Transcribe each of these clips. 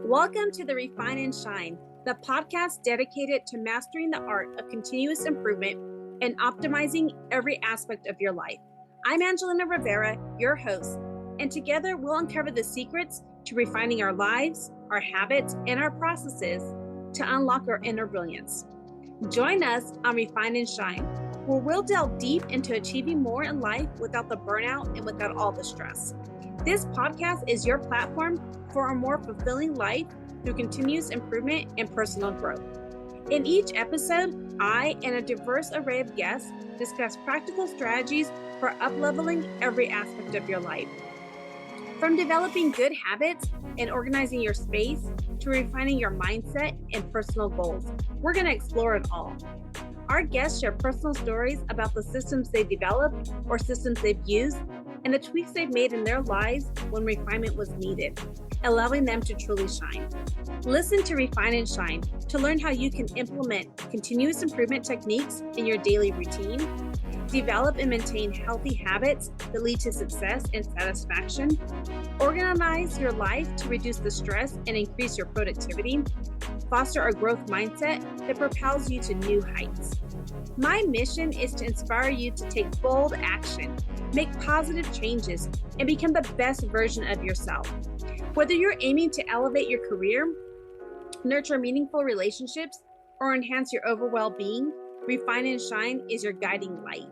Welcome to the Refine and Shine, the podcast dedicated to mastering the art of continuous improvement and optimizing every aspect of your life. I'm Angelina Rivera, your host, and together we'll uncover the secrets to refining our lives, our habits, and our processes to unlock our inner brilliance. Join us on Refine and Shine, where we'll delve deep into achieving more in life without the burnout and without all the stress. This podcast is your platform for a more fulfilling life through continuous improvement and personal growth. In each episode, I and a diverse array of guests discuss practical strategies for up-leveling every aspect of your life. From developing good habits and organizing your space to refining your mindset and personal goals, we're going to explore it all. Our guests share personal stories about the systems they developed or systems they've used and the tweaks they've made in their lives when refinement was needed, allowing them to truly shine. Listen to Refine and Shine to learn how you can implement continuous improvement techniques in your daily routine, develop and maintain healthy habits that lead to success and satisfaction, organize your life to reduce the stress and increase your productivity, foster a growth mindset that propels you to new heights. My mission is to inspire you to take bold action, make positive changes, and become the best version of yourself. Whether you're aiming to elevate your career, nurture meaningful relationships, or enhance your overall well-being, Refine and Shine is your guiding light.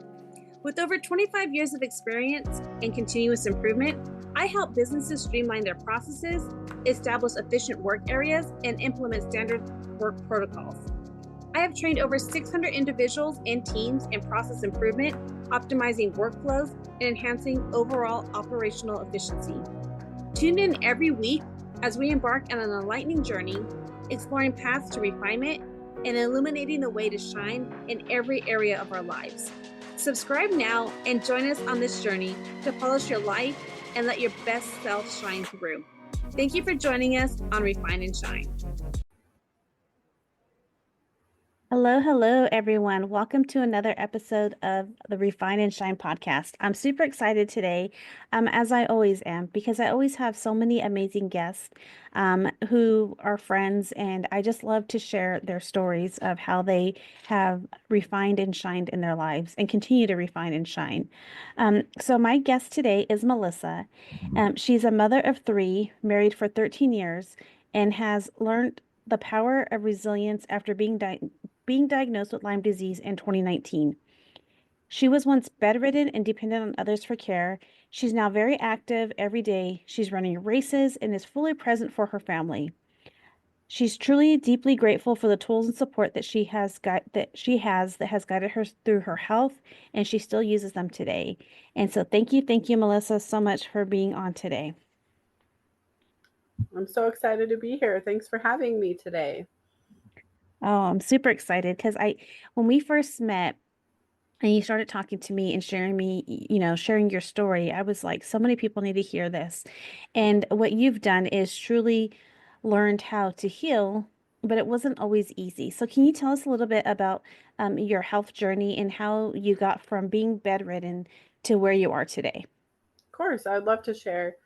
With over 25 years of experience in continuous improvement, I help businesses streamline their processes, establish efficient work areas, and implement standard work protocols. I have trained over 600 individuals and teams in process improvement, optimizing workflows, and enhancing overall operational efficiency. Tune in every week as we embark on an enlightening journey, exploring paths to refinement and illuminating the way to shine in every area of our lives. Subscribe now and join us on this journey to polish your life and let your best self shine through. Thank you for joining us on Refine and Shine. Hello, everyone. Welcome to another episode of the Refine and Shine podcast. I'm super excited today, as I always am, because I always have so many amazing guests who are friends, and I just love to share their stories of how they have refined and shined in their lives and continue to refine and shine. So my guest today is Melissa. She's a mother of 3, married for 13 years, and has learned the power of resilience after being diagnosed with Lyme disease in 2019. She was once bedridden and dependent on others for care. She's now very active every day. She's running races and is fully present for her family. She's truly deeply grateful for the tools and support that she has guided her through her health, and she still uses them today. And so thank you, Melissa, so much for being on today. I'm so excited to be here. Thanks for having me today. Oh, I'm super excited because when we first met and you started talking to me and sharing your story, I was like, so many people need to hear this. And what you've done is truly learned how to heal, but it wasn't always easy. So can you tell us a little bit about your health journey and how you got from being bedridden to where you are today? Of course, I'd love to share.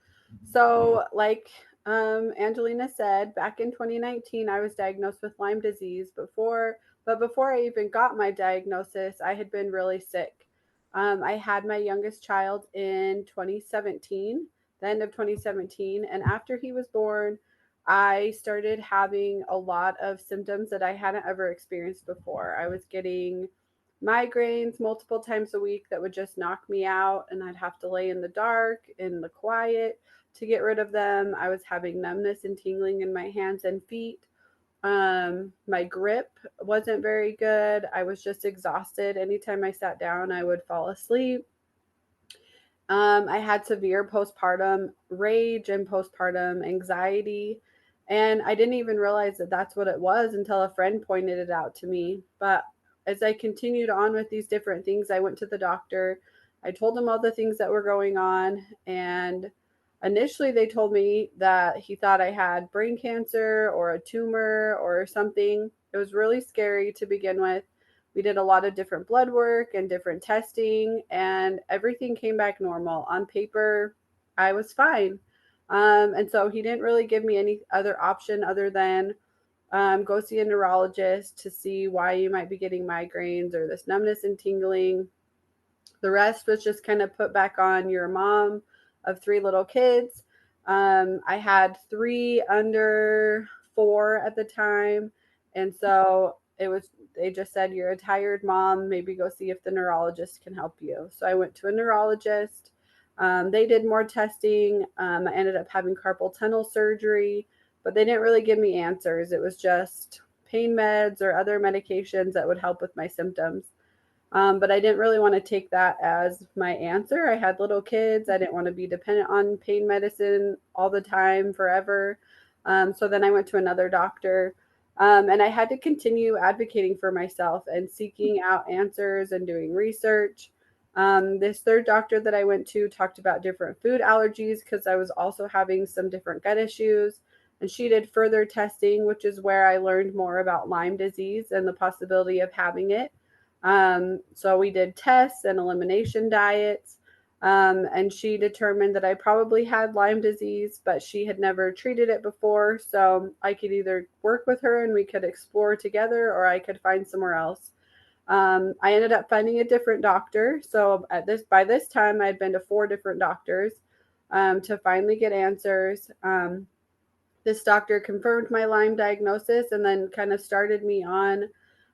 So, like Angelina said, back in 2019, I was diagnosed with Lyme disease. But before I even got my diagnosis, I had been really sick. I had my youngest child in 2017, the end of 2017, and after he was born, I started having a lot of symptoms that I hadn't ever experienced before. I was getting migraines multiple times a week that would just knock me out, and I'd have to lay in the dark, in the quiet to get rid of them. I was having numbness and tingling in my hands and feet. My grip wasn't very good. I was just exhausted. Anytime I sat down, I would fall asleep. I had severe postpartum rage and postpartum anxiety. And I didn't even realize that that's what it was until a friend pointed it out to me. But as I continued on with these different things, I went to the doctor. I told him all the things that were going on. And initially, they told me that he thought I had brain cancer or a tumor or something. It was really scary to begin with. We did a lot of different blood work and different testing, and everything came back normal. On paper, I was fine. And so he didn't really give me any other option other than go see a neurologist to see why you might be getting migraines or this numbness and tingling. The rest was just kind of put back on your mom of three little kids. I had three under four at the time. And so they just said, you're a tired mom. Maybe go see if the neurologist can help you. So I went to a neurologist. They did more testing. I ended up having carpal tunnel surgery, but they didn't really give me answers. It was just pain meds or other medications that would help with my symptoms. But I didn't really want to take that as my answer. I had little kids. I didn't want to be dependent on pain medicine all the time, forever. So then I went to another doctor. And I had to continue advocating for myself and seeking out answers and doing research. This third doctor that I went to talked about different food allergies because I was also having some different gut issues. And she did further testing, which is where I learned more about Lyme disease and the possibility of having it. So we did tests and elimination diets. And she determined that I probably had Lyme disease, but she had never treated it before. So I could either work with her and we could explore together, or I could find somewhere else. I ended up finding a different doctor. So by this time, I'd been to four different doctors to finally get answers. This doctor confirmed my Lyme diagnosis and then kind of started me on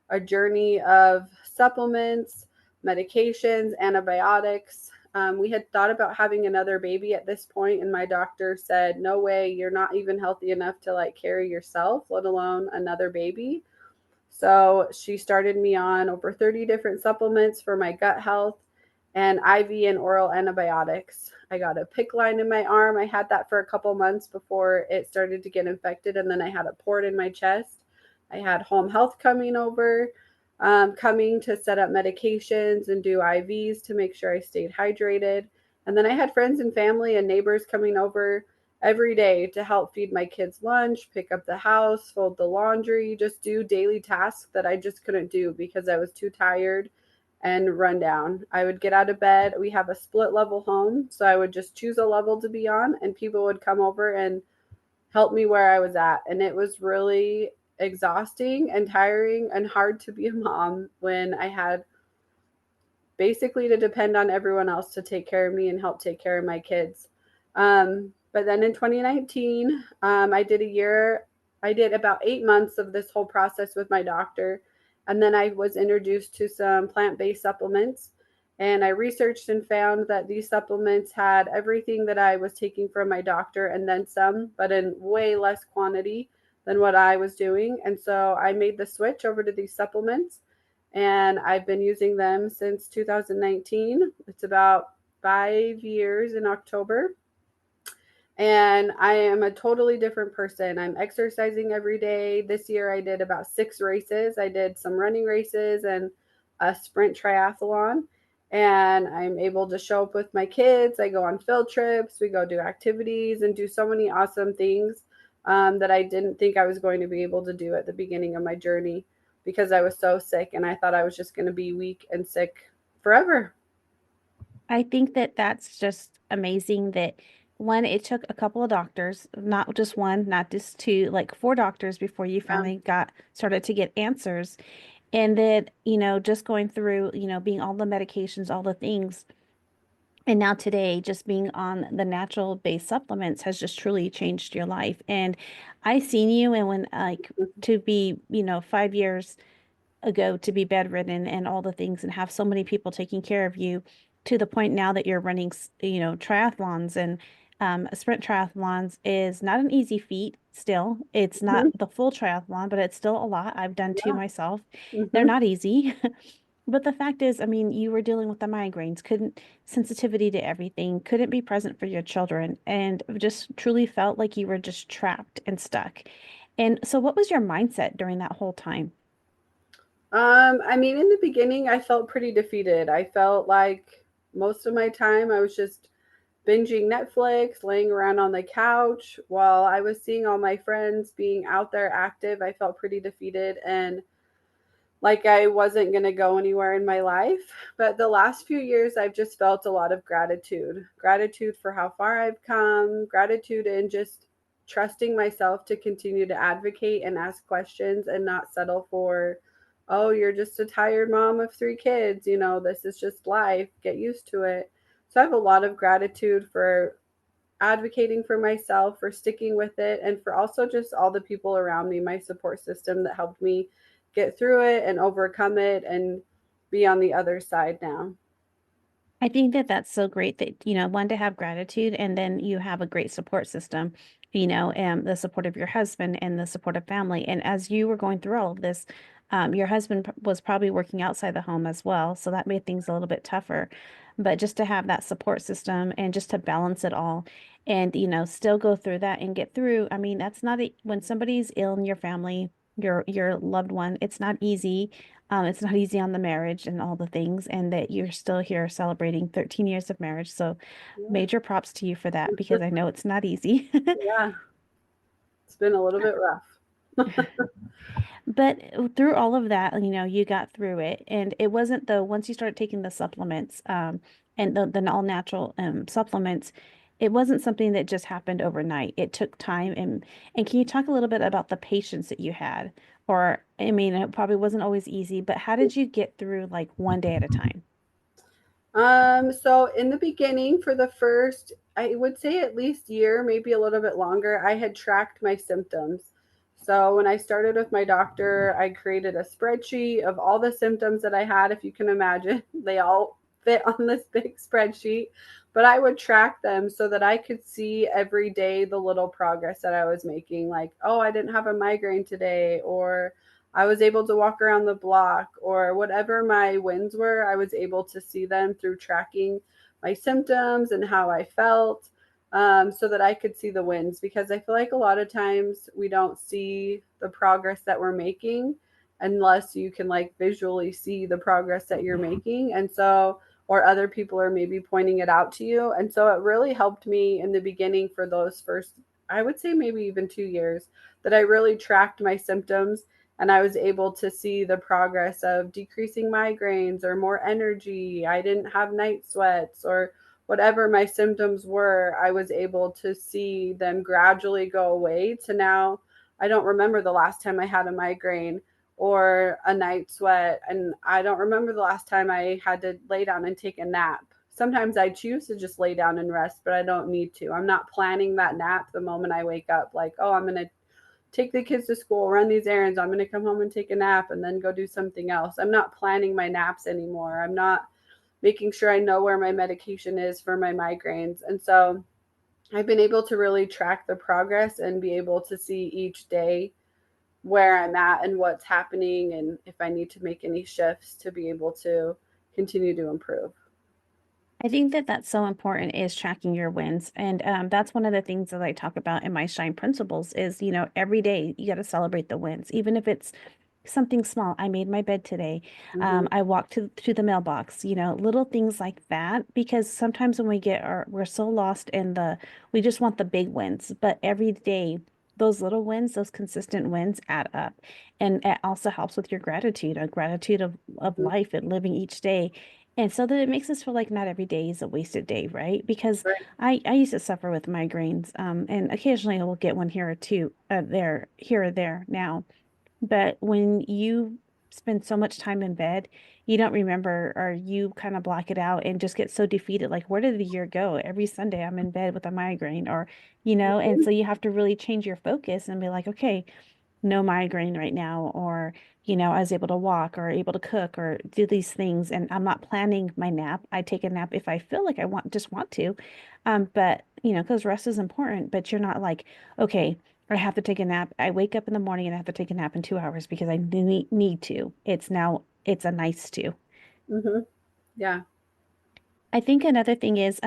a journey of supplements, medications, antibiotics. We had thought about having another baby at this point, and my doctor said, "No way, you're not even healthy enough to like carry yourself, let alone another baby." So she started me on over 30 different supplements for my gut health and IV and oral antibiotics. I got a PICC line in my arm. I had that for a couple months before it started to get infected, and then I had a port in my chest. I had home health coming to set up medications and do IVs to make sure I stayed hydrated. And then I had friends and family and neighbors coming over every day to help feed my kids lunch, pick up the house, fold the laundry, just do daily tasks that I just couldn't do because I was too tired and run down. I would get out of bed. We have a split level home, so I would just choose a level to be on, and people would come over and help me where I was at. And it was really exhausting and tiring and hard to be a mom when I had basically to depend on everyone else to take care of me and help take care of my kids. But then in 2019, I did about 8 months of this whole process with my doctor. And then I was introduced to some plant based supplements. And I researched and found that these supplements had everything that I was taking from my doctor and then some, but in way less quantity than what I was doing. And so I made the switch over to these supplements, and I've been using them since 2019. It's about 5 years in October. And I am a totally different person. I'm exercising every day. This year I did about 6 races. I did some running races and a sprint triathlon. And I'm able to show up with my kids. I go on field trips. We go do activities and do so many awesome things that I didn't think I was going to be able to do at the beginning of my journey because I was so sick and I thought I was just going to be weak and sick forever. I think that that's just amazing that one, it took a couple of doctors, not just one, not just two, like four doctors before you Yeah. finally got started to get answers. And then, just going through, being all the medications, all the things. And now today, just being on the natural based supplements has just truly changed your life. And I seen you, and when like to be, 5 years ago to be bedridden and all the things and have so many people taking care of you to the point now that you're running, triathlons and sprint triathlons is not an easy feat still. It's not Mhm. the full triathlon, but it's still a lot. I've done two Yeah. myself. They're Hmm. not easy. But the fact is, I mean, you were dealing with the migraines, couldn't sensitivity to everything, couldn't be present for your children, and just truly felt like you were just trapped and stuck. And so, what was your mindset during that whole time? I mean, in the beginning, I felt pretty defeated. I felt like most of my time I was just binging Netflix, laying around on the couch while I was seeing all my friends being out there active. I felt pretty defeated. And like I wasn't going to go anywhere in my life. But the last few years, I've just felt a lot of gratitude for how far I've come, gratitude and just trusting myself to continue to advocate and ask questions and not settle for, oh, you're just a tired mom of three kids. This is just life. Get used to it. So I have a lot of gratitude for advocating for myself, for sticking with it, and for also just all the people around me, my support system that helped me get through it and overcome it and be on the other side now. I think that that's so great that, one, to have gratitude, and then you have a great support system, and the support of your husband and the support of family. And as you were going through all of this, your husband was probably working outside the home as well. So that made things a little bit tougher. But just to have that support system and just to balance it all and, still go through that and get through. I mean, that's not when somebody's ill in your family, your loved one, it's not easy. It's not easy on the marriage and all the things, and that you're still here celebrating 13 years of marriage. So, Yeah. major props to you for that because I know it's not easy. Yeah, it's been a little bit rough. But through all of that, you got through it. And it wasn't though, once you started taking the supplements, and the all natural supplements, it wasn't something that just happened overnight. It took time. And can you talk a little bit about the patience that you had? Or, I mean, it probably wasn't always easy, but how did you get through like one day at a time? So in the beginning, for the first, I would say at least year, maybe a little bit longer, I had tracked my symptoms. So when I started with my doctor, I created a spreadsheet of all the symptoms that I had. If you can imagine, they all fit on this big spreadsheet, but I would track them so that I could see every day the little progress that I was making. Like, oh, I didn't have a migraine today, or I was able to walk around the block, or whatever my wins were, I was able to see them through tracking my symptoms and how I felt, so that I could see the wins. Because I feel like a lot of times we don't see the progress that we're making unless you can like visually see the progress that you're making. And so, or other people are maybe pointing it out to you. And so it really helped me in the beginning for those first, I would say maybe even 2 years, that I really tracked my symptoms and I was able to see the progress of decreasing migraines or more energy. I didn't have night sweats or whatever my symptoms were. I was able to see them gradually go away to now I don't remember the last time I had a migraine or a night sweat. And I don't remember the last time I had to lay down and take a nap. Sometimes I choose to just lay down and rest, but I don't need to. I'm not planning that nap the moment I wake up, like, oh, I'm going to take the kids to school, run these errands. I'm going to come home and take a nap and then go do something else. I'm not planning my naps anymore. I'm not making sure I know where my medication is for my migraines. And so I've been able to really track the progress and be able to see each day where I'm at and what's happening and if I need to make any shifts to be able to continue to improve. I think that that's so important is tracking your wins. And that's one of the things that I talk about in my Shine principles is, every day you got to celebrate the wins, even if it's something small. I made my bed today. Mm-hmm. I walked to the mailbox, little things like that, because sometimes when we're so lost in we just want the big wins, but every day, those little wins, those consistent wins add up. And it also helps with your gratitude, a gratitude of Mm-hmm. life and living each day. And so that it makes us feel like not every day is a wasted day, right? Because Right. I used to suffer with migraines, and occasionally I will get one here or two, here or there now. But when you spend so much time in bed, you don't remember, or you kind of block it out and just get so defeated. Like, where did the year go? Every Sunday I'm in bed with a migraine, and so you have to really change your focus and be like, okay, no migraine right now, or I was able to walk or able to cook or do these things, and I'm not planning my nap. I take a nap if I feel like I want to, but because rest is important. But you're not like, okay, I have to take a nap. I wake up in the morning and I have to take a nap in 2 hours because I need to. It's a nice to. Mm-hmm. Yeah. I think another thing is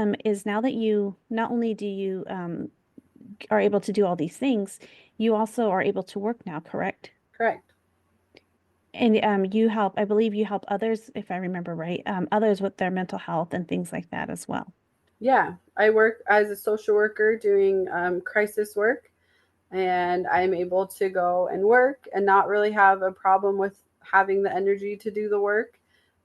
now that you not only do you are able to do all these things, you also are able to work now, correct? Correct. And you help, I believe you help others, if I remember right, others with their mental health and things like that as well. Yeah. I work as a social worker doing crisis work, and I'm able to go and work and not really have a problem with having the energy to do the work,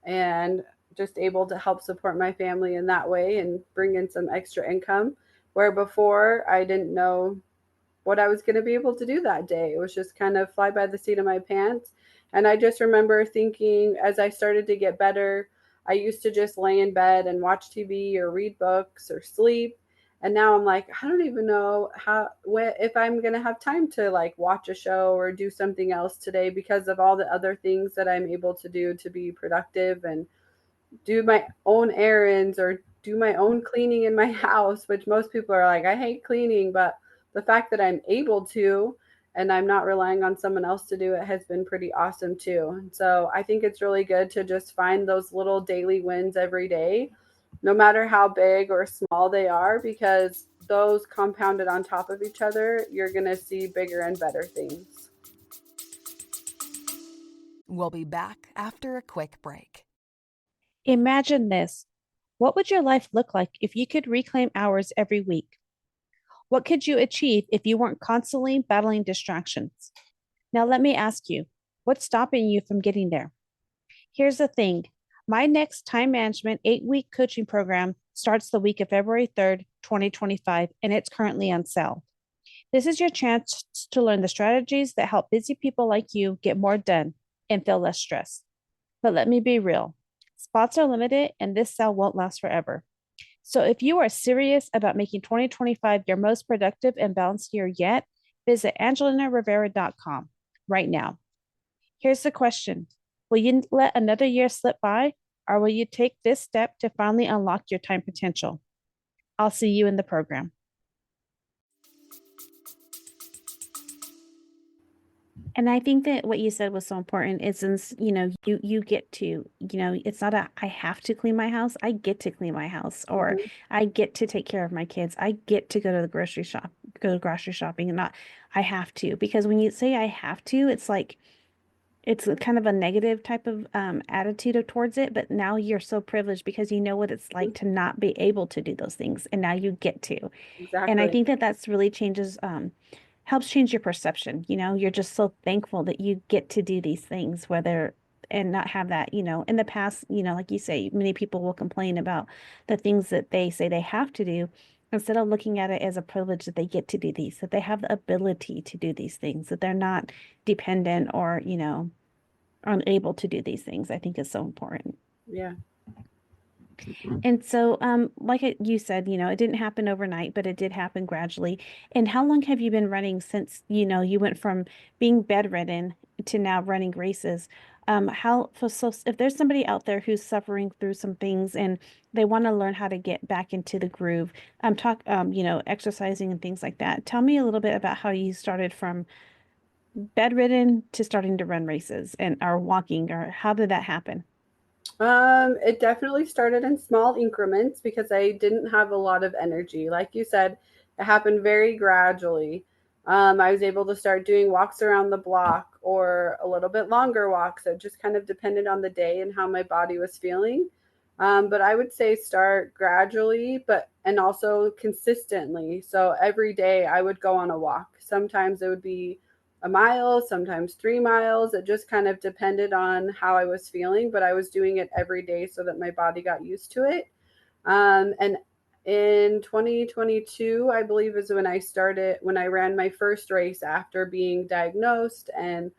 and just able to help support my family in that way and bring in some extra income. Where before I didn't know what I was going to be able to do that day. It was just kind of fly by the seat of my pants. And I just remember thinking, as I started to get better, I used to just lay in bed and watch TV or read books or sleep. And now I'm like, I don't even know if I'm going to have time to like watch a show or do something else today because of all the other things that I'm able to do to be productive and do my own errands or do my own cleaning in my house, which most people are like, I hate cleaning. But the fact that I'm able to and I'm not relying on someone else to do it has been pretty awesome too. And so I think it's really good to just find those little daily wins every day, no matter how big or small they are, because those compounded on top of each other, you're going to see bigger and better things. We'll be back after a quick break. Imagine this. What would your life look like if you could reclaim hours every week? What could you achieve if you weren't constantly battling distractions? Now, let me ask you, what's stopping you from getting there? Here's the thing. My next time management 8-week coaching program starts the week of February 3rd, 2025, and it's currently on sale. This is your chance to learn the strategies that help busy people like you get more done and feel less stressed. But let me be real. Spots are limited and this sale won't last forever. So if you are serious about making 2025 your most productive and balanced year yet, visit angelinarivera.com right now. Here's the question. Will you let another year slip by, or will you take this step to finally unlock your time potential? I'll see you in the program. And I think that what you said was so important is since, you get to, it's not a I have to clean my house. I get to clean my house, or I get to take care of my kids. I get to go to the grocery shopping, and not I have to. Because when you say I have to, it's like it's kind of a negative type of attitude towards it. But now you're so privileged because you know what it's like to not be able to do those things, and now you get to. And I Exactly. think that that's really helps change your perception. You're just so thankful that you get to do these things, and not have that, in the past, like you say, many people will complain about the things that they say they have to do instead of looking at it as a privilege that they get to do these, that they have the ability to do these things, that they're not dependent or, unable to do these things. I think is so important. Yeah. And so, like you said, it didn't happen overnight, but it did happen gradually. And how long have you been running since, you went from being bedridden to now running races? So if there's somebody out there who's suffering through some things and they want to learn how to get back into the groove, exercising and things like that. Tell me a little bit about how you started from bedridden to starting to run races or walking, or how did that happen? It definitely started in small increments because I didn't have a lot of energy. Like you said, it happened very gradually. I was able to start doing walks around the block or a little bit longer walks. It just kind of depended on the day and how my body was feeling. But I would say start gradually, and also consistently. So every day I would go on a walk. Sometimes it would be a mile, sometimes 3 miles. It just kind of depended on how I was feeling, but I was doing it every day so that my body got used to it. And in 2022, I believe is when I ran my first race after being diagnosed and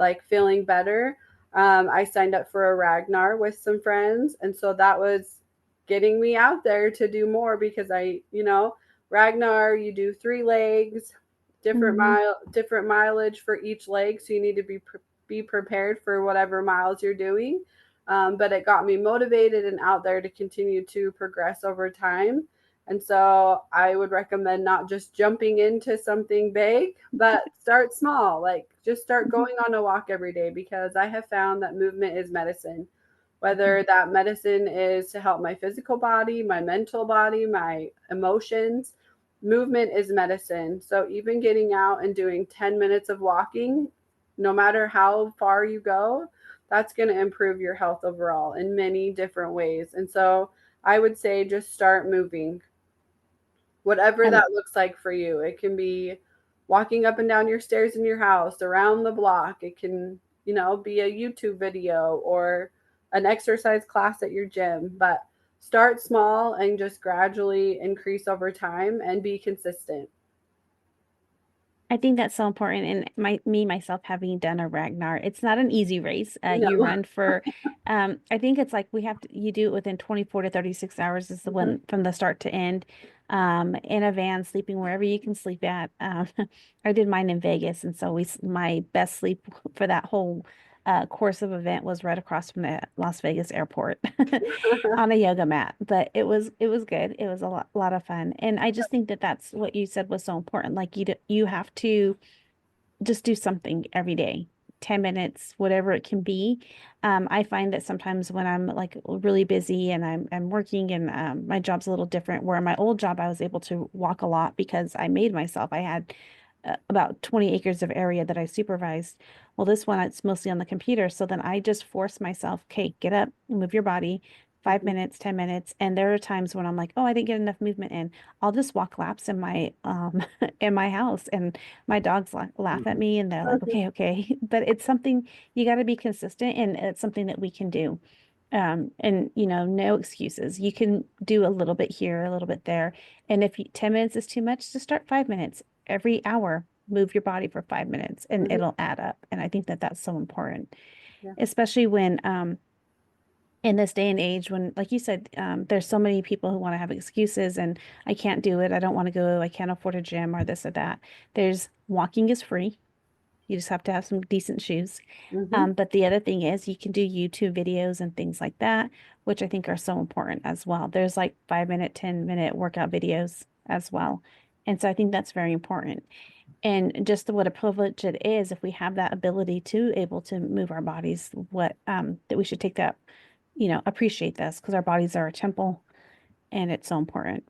like feeling better. I signed up for a Ragnar with some friends. And so that was getting me out there to do more because Ragnar, you do 3 legs, Mm-hmm. different mileage for each leg. So you need to be prepared for whatever miles you're doing. But it got me motivated and out there to continue to progress over time. And so I would recommend not just jumping into something big, but start small. Like just start going on a walk every day because I have found that movement is medicine. Whether that medicine is to help my physical body, my mental body, my emotions, movement is medicine. So even getting out and doing 10 minutes of walking, no matter how far you go, that's going to improve your health overall in many different ways. And so I would say just start moving, whatever I that looks like for you. It can be walking up and down your stairs in your house, around the block. It can, be a YouTube video or an exercise class at your gym. But start small and just gradually increase over time and be consistent. I think that's so important. And myself having done a Ragnar, it's not an easy race. You No. run for, I think it's like you do it within 24 to 36 hours is the Mhm. one from the start to end, in a van, sleeping wherever you can sleep at. I did mine in Vegas. And so my best sleep for that whole course of event was right across from the Las Vegas airport on a yoga mat. But it was good. It was a lot of fun. And I just think that that's what you said was so important. Like you have to just do something every day, 10 minutes, whatever it can be. I find that sometimes when I'm like really busy and I'm working and my job's a little different, where in my old job I was able to walk a lot because I made myself. I had about 20 acres of area that I supervised. Well, this one, it's mostly on the computer. So then I just force myself, okay, get up, move your body, 5 minutes, 10 minutes. And there are times when I'm like, oh, I didn't get enough movement in. I'll just walk laps in my in my house, and my dogs laugh at me and they're like, okay, okay. But it's something you got to be consistent, and it's something that we can do. And no excuses. You can do a little bit here, a little bit there. And if 10 minutes is too much, just start 5 minutes every hour. Move your body for 5 minutes and Mhm. it'll add up. And I think that that's so important, Yeah. especially when, in this day and age when, like you said, there's so many people who want to have excuses and I can't do it. I don't want to go. I can't afford a gym or this or that. There's walking is free. You just have to have some decent shoes. Mhm. But the other thing is you can do YouTube videos and things like that, which I think are so important as well. There's like 5 minute, 10-minute workout videos as well. And so I think that's very important. And just what a privilege it is if we have that ability to able to move our bodies, that we should take that, appreciate this because our bodies are a temple and it's so important.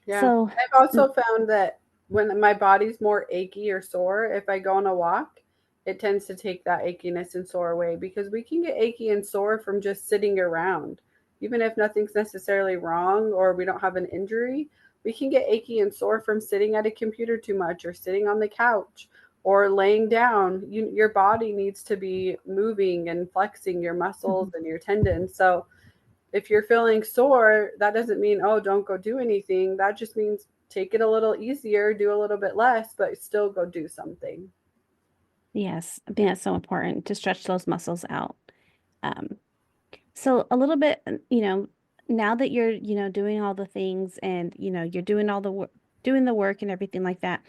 Yeah. So, I've also found that when my body's more achy or sore, if I go on a walk, it tends to take that achiness and sore away because we can get achy and sore from just sitting around. Even if nothing's necessarily wrong or we don't have an injury, we can get achy and sore from sitting at a computer too much or sitting on the couch or laying down. Your body needs to be moving and flexing your muscles mhm. and your tendons. So if you're feeling sore, that doesn't mean, oh, don't go do anything. That just means take it a little easier, do a little bit less, but still go do something. Yes, I think that's so important to stretch those muscles out. Um, So a little bit, now that you're, doing all the things and, you're doing all the work, doing the work and everything like that,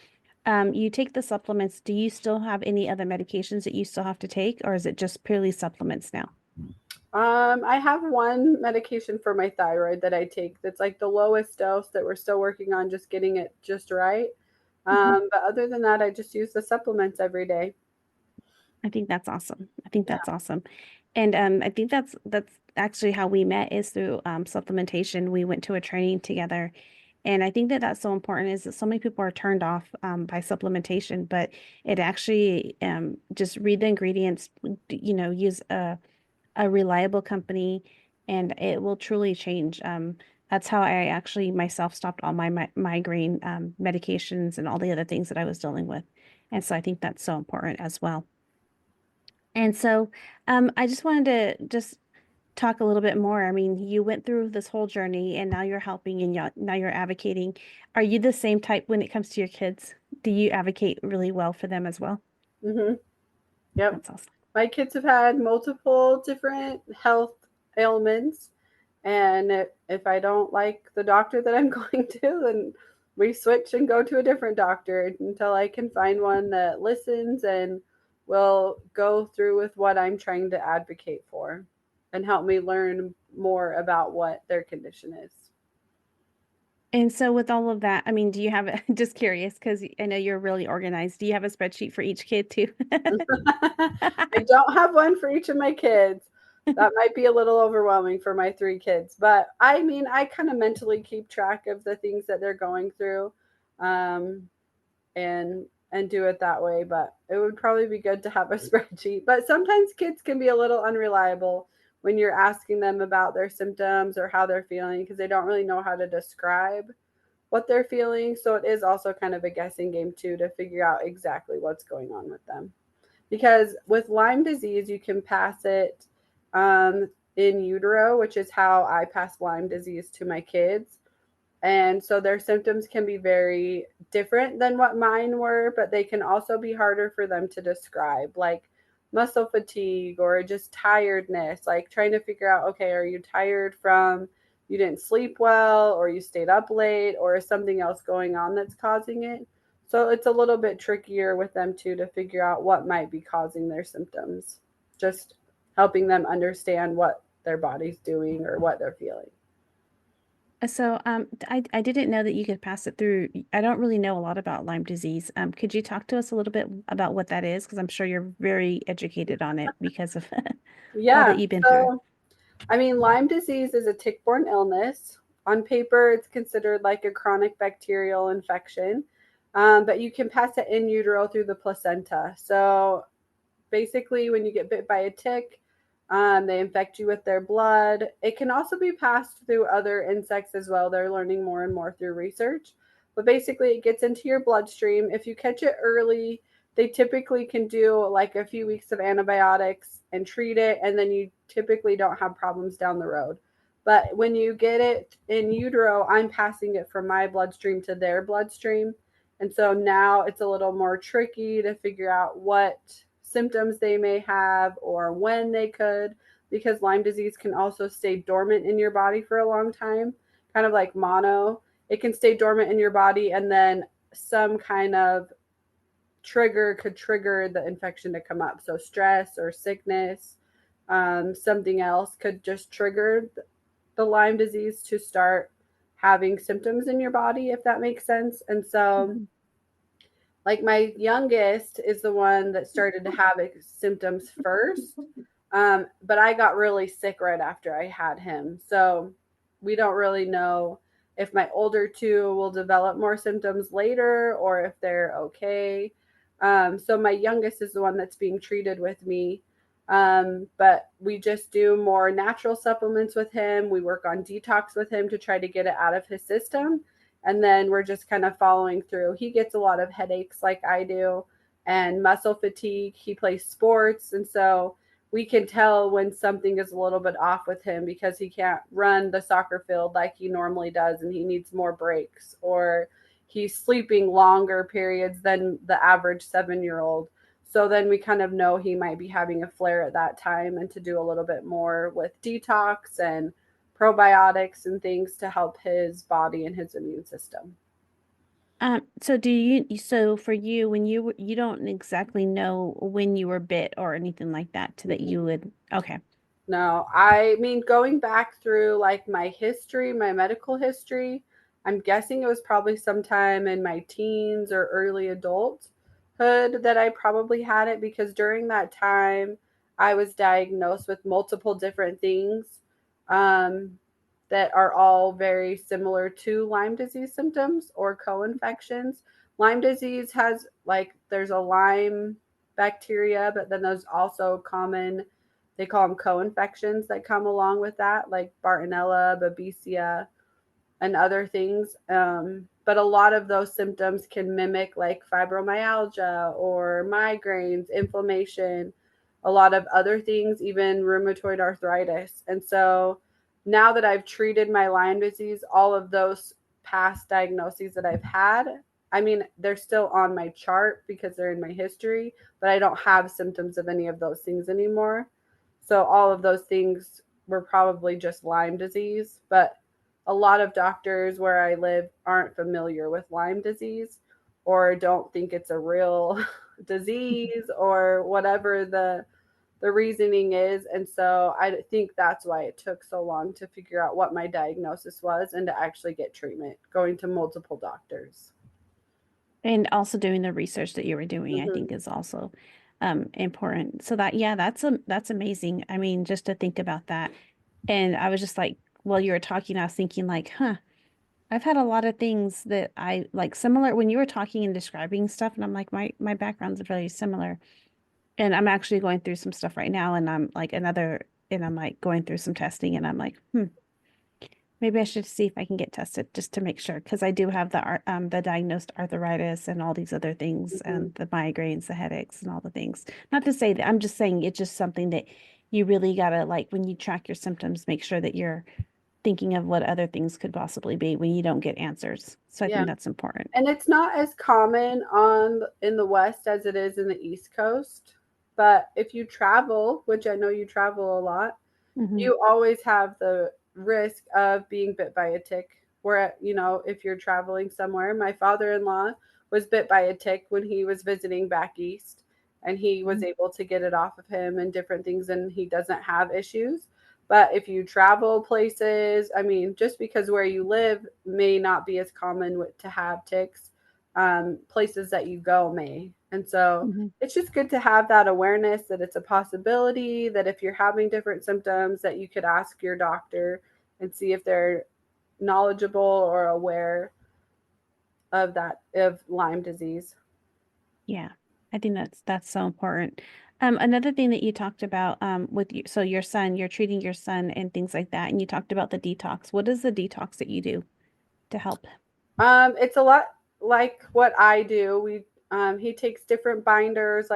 you take the supplements. Do you still have any other medications that you still have to take, or is it just purely supplements now? I have one medication for my thyroid that I take that's like the lowest dose that we're still working on just getting it just right. Mhm. But other than that, I just use the supplements every day. I think that's awesome. I think Yeah. that's awesome. And I think that's actually how we met is through supplementation. We went to a training together. And I think that that's so important is that so many people are turned off by supplementation, but it actually just read the ingredients, use a reliable company, and it will truly change. That's how I actually myself stopped all my migraine medications and all the other things that I was dealing with. And so I think that's so important as well. And so I just wanted to just talk a little bit more. I mean, you went through this whole journey and now you're helping and now you're advocating. Are you the same type when it comes to your kids? Do you advocate really well for them as well? Hmm. Yep. That's awesome. My kids have had multiple different health ailments. And if I don't like the doctor that I'm going to, then we switch and go to a different doctor until I can find one that listens and will go through with what I'm trying to advocate for and help me learn more about what their condition is. And so with all of that, I mean, do you have just curious because I know you're really organized. Do you have a spreadsheet for each kid too? I don't have one for each of my kids. That might be a little overwhelming for my three kids, but I mean, I kind of mentally keep track of the things that they're going through, um, and do it that way. But it would probably be good to have a spreadsheet. But sometimes kids can be a little unreliable when you're asking them about their symptoms or how they're feeling because they don't really know how to describe what they're feeling. So it is also kind of a guessing game too to figure out exactly what's going on with them. because with Lyme disease, you can pass it in utero, which is how I pass Lyme disease to my kids. And so their symptoms can be very different than what mine were, but they can also be harder for them to describe, like muscle fatigue or just tiredness, like trying to figure out, okay, are you tired from you didn't sleep well or you stayed up late or is something else going on that's causing it? So it's a little bit trickier with them too to figure out what might be causing their symptoms, just helping them understand what their body's doing or what they're feeling. So, I didn't know that you could pass it through. I don't really know a lot about Lyme disease. Could you talk to us a little bit about what that is? Because I'm sure you're very educated on it because of all Yeah. that you've been through. So I mean, Lyme disease is a tick-borne illness. On paper, it's considered like a chronic bacterial infection, but you can pass it in utero through the placenta. So basically, when you get bit by a tick, they infect you with their blood. It can also be passed through other insects as well. They're learning more and more through research. But basically, it gets into your bloodstream. If you catch it early, they typically can do like a few weeks of antibiotics and treat it, and then you typically don't have problems down the road. But when you get it in utero, I'm passing it from my bloodstream to their bloodstream. And so now it's a little more tricky to figure out what symptoms they may have or when they could, because Lyme disease can also stay dormant in your body for a long time, kind of like mono. It can stay dormant in your body, and then some kind of trigger could trigger the infection to come up. So, stress or sickness, something else could just trigger the Lyme disease to start having symptoms in your body, if that makes sense. And so, Mhm. like my youngest is the one that started to have symptoms first. But I got really sick right after I had him. So we don't really know if my older two will develop more symptoms later or if they're okay. So my youngest is the one that's being treated with me. But we just do more natural supplements with him. We work on detox with him to try to get it out of his system. And then we're just kind of following through. He gets a lot of headaches like I do and muscle fatigue. He plays sports. And so we can tell when something is a little bit off with him because he can't run the soccer field like he normally does and he needs more breaks, or he's sleeping longer periods than the average 7-year-old. So then we kind of know he might be having a flare at that time, and to do a little bit more with detox and probiotics and things to help his body and his immune system. So for you, when you don't exactly know when you were bit or anything like that, to that you would, okay. No, I mean, going back through like my history, my medical history, I'm guessing it was probably sometime in my teens or early adulthood that I probably had it, because during that time I was diagnosed with multiple different things um, that are all very similar to Lyme disease symptoms or co-infections. Lyme disease has like, there's a Lyme bacteria, but then there's also common, they call them co-infections that come along with that, like Bartonella, Babesia, and other things. But a lot of those symptoms can mimic like fibromyalgia or migraines, inflammation, a lot of other things, even rheumatoid arthritis. And so now that I've treated my Lyme disease, all of those past diagnoses that I've had, I mean, they're still on my chart because they're in my history, but I don't have symptoms of any of those things anymore. So all of those things were probably just Lyme disease, but a lot of doctors where I live aren't familiar with Lyme disease or don't think it's a real disease or whatever the reasoning is. And so I think that's why it took so long to figure out what my diagnosis was and to actually get treatment, going to multiple doctors. And also doing the research that you were doing, I think Mm-hmm. is also important. So yeah, that's amazing. I mean, just to think about that. And I was just like, while you were talking, I was thinking like, huh, I've had a lot of things that I like similar when you were talking and describing stuff, and I'm like, my background's very similar. And I'm actually going through some stuff right now, and I'm like and I'm like going through some testing, and I'm like, Maybe I should see if I can get tested just to make sure, because I do have the diagnosed arthritis and all these other things, Mhm. and the migraines, the headaches, and all the things. Not to say that, I'm just saying it's just something that you really gotta, like, when you track your symptoms, make sure that you're thinking of what other things could possibly be when you don't get answers. So I Yeah. think that's important. And it's not as common in the West as it is in the East Coast. But if you travel, which I know you travel a lot, Hmm. you always have the risk of being bit by a tick. Where, if you're traveling somewhere, my father-in-law was bit by a tick when he was visiting back east, and he was able to get it off of him and different things, and he doesn't have issues. But if you travel places, I mean, just because where you live may not be as common to have ticks, places that you go may. And so Hmm. it's just good to have that awareness that it's a possibility, that if you're having different symptoms, that you could ask your doctor and see if they're knowledgeable or aware of that, of Lyme disease. Yeah, I think that's so important. Another thing that you talked about with you, so your son, you're treating your son and things like that, and you talked about the detox. What is the detox that you do to help? It's a lot like what I do. He takes different binders,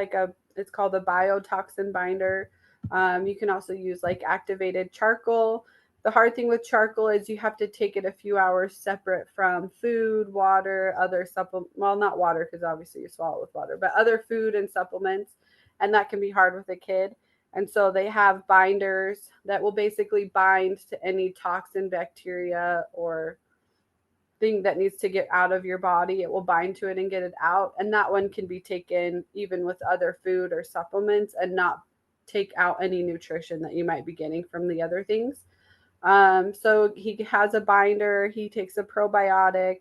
it's called a biotoxin binder. You can also use like activated charcoal. The hard thing with charcoal is you have to take it a few hours separate from food, water, other supplement. Well, not water because obviously you swallow it with water, but other food and supplements, and that can be hard with a kid. And so they have binders that will basically bind to any toxin, bacteria, or thing that needs to get out of your body. It will bind to it and get it out. And that one can be taken even with other food or supplements and not take out any nutrition that you might be getting from the other things. So he has a binder, he takes a probiotic,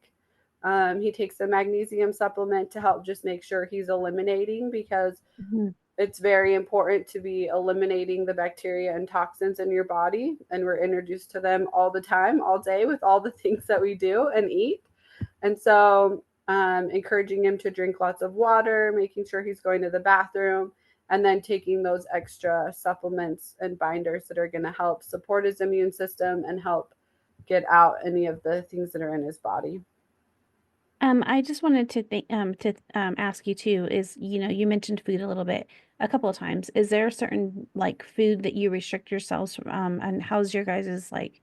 he takes a magnesium supplement to help just make sure he's eliminating, because Mhm. it's very important to be eliminating the bacteria and toxins in your body. And we're introduced to them all the time, all day, with all the things that we do and eat. And so, encouraging him to drink lots of water, making sure he's going to the bathroom, and then taking those extra supplements and binders that are going to help support his immune system and help get out any of the things that are in his body. I just wanted to ask you too, is, you mentioned food a little bit, a couple of times. Is there a certain like food that you restrict yourselves from, and how's your guys's like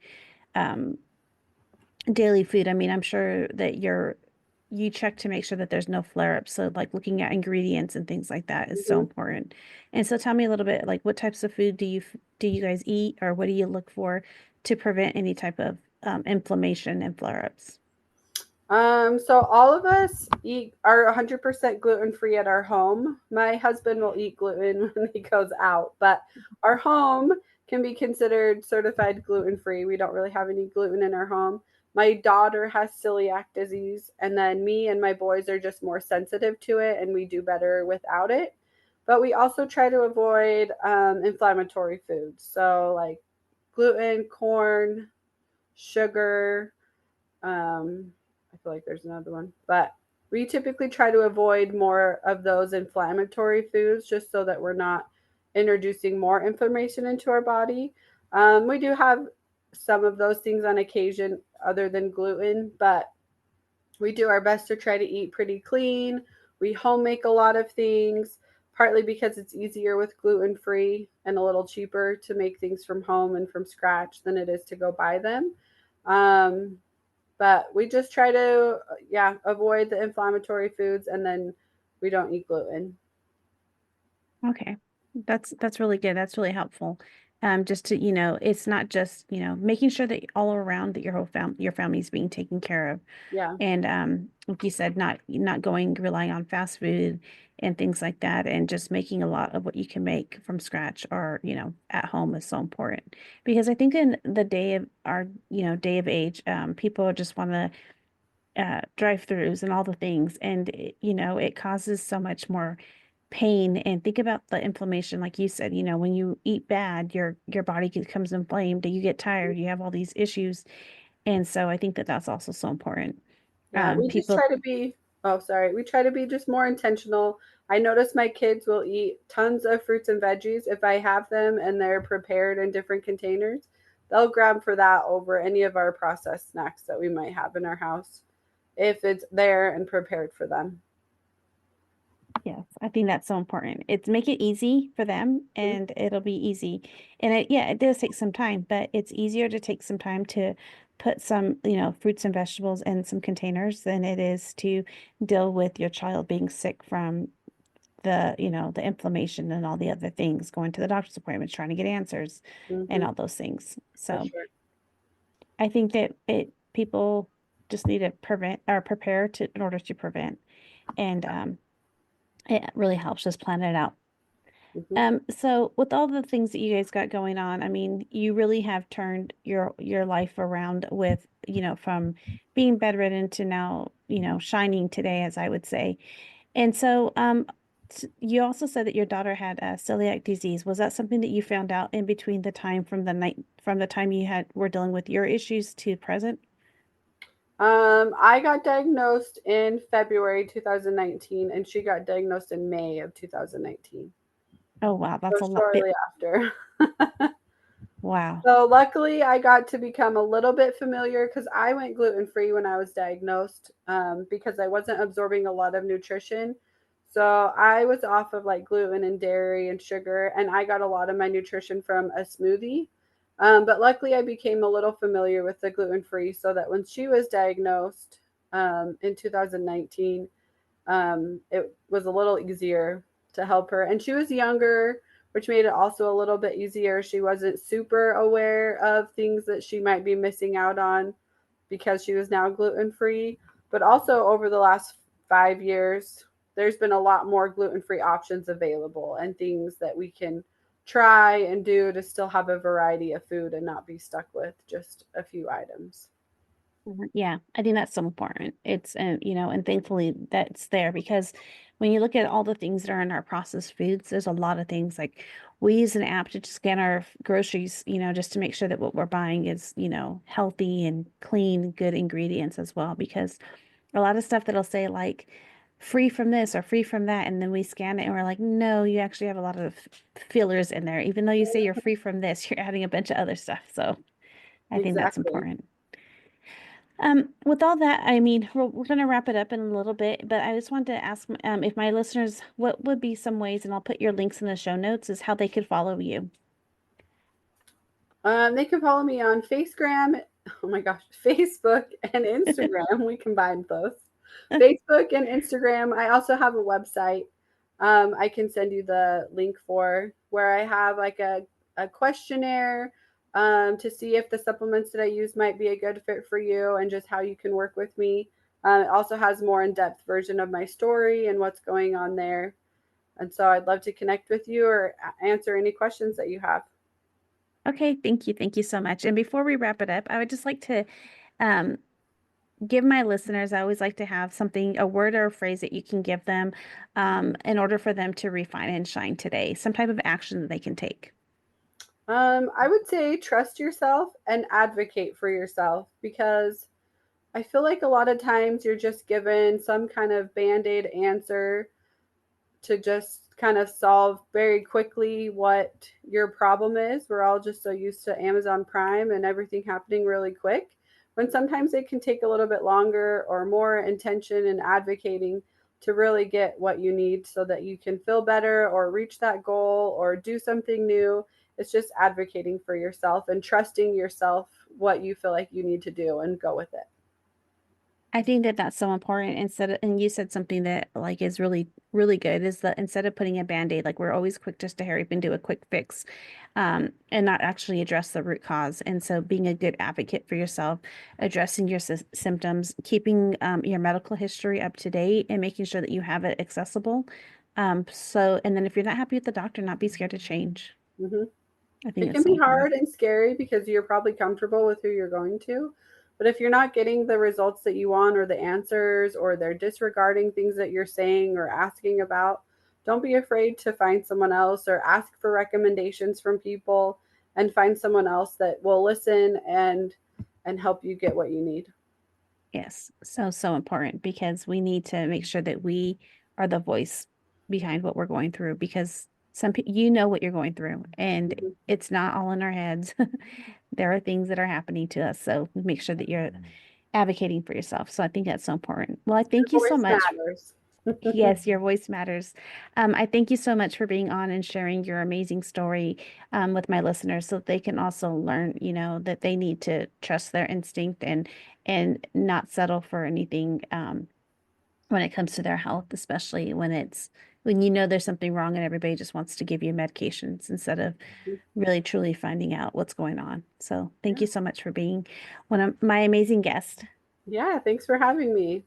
um daily food? I mean, I'm sure that you check to make sure that there's no flare-ups. So like looking at ingredients and things like that is so Mhm. important. And so tell me a little bit, like, what types of food do you guys eat, or what do you look for to prevent any type of inflammation and flare-ups? So all of us are 100% gluten free at our home. My husband will eat gluten when he goes out, but our home can be considered certified gluten free. We don't really have any gluten in our home. My daughter has celiac disease, and then me and my boys are just more sensitive to it, and we do better without it. But we also try to avoid inflammatory foods. So, like gluten, corn, sugar, I feel like there's another one, but we typically try to avoid more of those inflammatory foods just so that we're not introducing more inflammation into our body. We do have some of those things on occasion other than gluten, but we do our best to try to eat pretty clean. We home make a lot of things, partly because it's easier with gluten free and a little cheaper to make things from home and from scratch than it is to go buy them. Um, but we just try to, yeah, avoid the inflammatory foods, and then we don't eat gluten. Okay. That's really good. That's really helpful. Just to, it's not just, making sure that all around that your family's being taken care of. Yeah. And like you said, not going relying on fast food and things like that, and just making a lot of what you can make from scratch or, at home is so important. Because I think in the day of our, day of age, people just want to drive-throughs and all the things, and it causes so much more pain. And think about the inflammation, like you said, when you eat bad, your body becomes inflamed, you get tired, you have all these issues. And so I think that that's also so important. Yeah, we just People. try to be, oh, sorry, we try to be just more intentional. I notice my kids will eat tons of fruits and veggies if I have them and they're prepared in different containers. they'll grab for that over any of our processed snacks that we might have in our house if it's there and prepared for them. Yes, I think that's so important. It's make it easy for them Mhm. and it'll be easy. And it does take some time, but it's easier to take some time to put some, fruits and vegetables in some containers than it is to deal with your child being sick from the inflammation and all the other things, going to the doctor's appointments, trying to get answers and Mhm. all those things. For So sure. I think that people just need to prevent or prepare in order to prevent. And it really helps just plan it out. Mhm. So with all the things that you guys got going on, I mean, you really have turned your life around with, from being bedridden to now, shining today, as I would say. And so, you also said that your daughter had celiac disease. Was that something that you found out in between the time from the time you were dealing with your issues to present? I got diagnosed in February 2019, and she got diagnosed in May of 2019. Oh, wow, that's So a lot. shortly after. Wow. So luckily, I got to become a little bit familiar because I went gluten free when I was diagnosed because I wasn't absorbing a lot of nutrition. So I was off of like gluten and dairy and sugar, and I got a lot of my nutrition from a smoothie. But luckily, I became a little familiar with the gluten free so that when she was diagnosed in 2019, it was a little easier to help her. And she was younger, which made it also a little bit easier. She wasn't super aware of things that she might be missing out on because she was now gluten free. But also over the last 5 years, there's been a lot more gluten free options available and things that we can try and do to still have a variety of food and not be stuck with just a few items. Yeah, I think that's so important. It's, and thankfully that's there because when you look at all the things that are in our processed foods, there's a lot of things like we use an app to just scan our groceries, just to make sure that what we're buying is, healthy and clean, good ingredients as well. Because a lot of stuff that'll say like free from this or free from that, and then we scan it and we're like, no, you actually have a lot of fillers in there. Even though you say you're free from this, you're adding a bunch of other stuff. So I think that's Exactly. important. With all that, I mean, we're going to wrap it up in a little bit, but I just wanted to ask if my listeners, what would be some ways, and I'll put your links in the show notes, is how they could follow you. They can follow me on Facegram. Oh my gosh, Facebook and Instagram. We combined those. Facebook and Instagram. I also have a website. I can send you the link for where I have like a questionnaire to see if the supplements that I use might be a good fit for you and just how you can work with me. It also has more in-depth version of my story and what's going on there. And so I'd love to connect with you or answer any questions that you have. Okay, thank you. Thank you so much. And before we wrap it up, I would just like to um, give my listeners, I always like to have something, a word or a phrase that you can give them in order for them to refine and shine today, some type of action that they can take. I would say trust yourself and advocate for yourself because I feel like a lot of times you're just given some kind of band aid answer to just kind of solve very quickly what your problem is. We're all just so used to Amazon Prime and everything happening really quick, when sometimes it can take a little bit longer or more intention and advocating to really get what you need so that you can feel better or reach that goal or do something new. It's just advocating for yourself and trusting yourself what you feel like you need to do and go with it. I think that that's so important. And you said something that like is really, really good is that instead of putting a band-aid, like we're always quick just to hurry up and do a quick fix, and not actually address the root cause. And so being a good advocate for yourself, addressing your symptoms, keeping your medical history up to date and making sure that you have it accessible. And then if you're not happy with the doctor, not be scared to change. Mhm. I think It it's can so be important. hard and scary because you're probably comfortable with who you're going to. But if you're not getting the results that you want or the answers, or they're disregarding things that you're saying or asking about, don't be afraid to find someone else or ask for recommendations from people and find someone else that will listen and help you get what you need. Yes, so, so important because we need to make sure that we are the voice behind what we're going through because you know what you're going through, and Mhm. it's not all in our heads. There are things that are happening to us, so make sure that you're advocating for yourself. So I think that's so important. Well, I thank you so Voice much. matters. Yes, your voice matters. I thank you so much for being on and sharing your amazing story with my listeners, so that they can also learn, that they need to trust their instinct and not settle for anything when it comes to their health, especially when there's something wrong and everybody just wants to give you medications instead of really truly finding out what's going on. So thank you so much for being one of my amazing guests. Yeah, thanks for having me.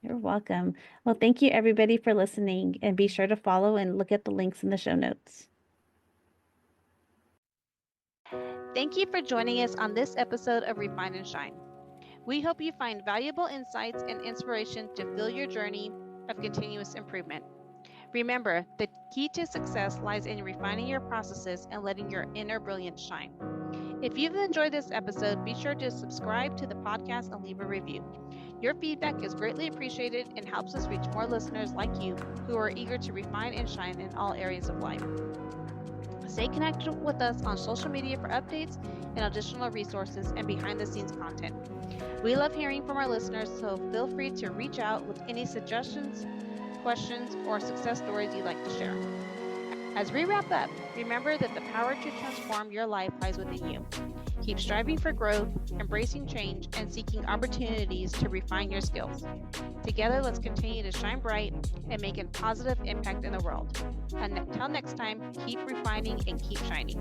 You're welcome. Well, thank you everybody for listening, and be sure to follow and look at the links in the show notes. Thank you for joining us on this episode of Refine and Shine. We hope you find valuable insights and inspiration to fuel your journey of continuous improvement. Remember, the key to success lies in refining your processes and letting your inner brilliance shine. If you've enjoyed this episode, be sure to subscribe to the podcast and leave a review. Your feedback is greatly appreciated and helps us reach more listeners like you who are eager to refine and shine in all areas of life. Stay connected with us on social media for updates and additional resources and behind-the-scenes content. We love hearing from our listeners, so feel free to reach out with any suggestions, questions, or success stories you'd like to share. As we wrap up, remember that the power to transform your life lies within you. Keep striving for growth, embracing change, and seeking opportunities to refine your skills. Together, let's continue to shine bright and make a positive impact in the world. Until next time, keep refining and keep shining.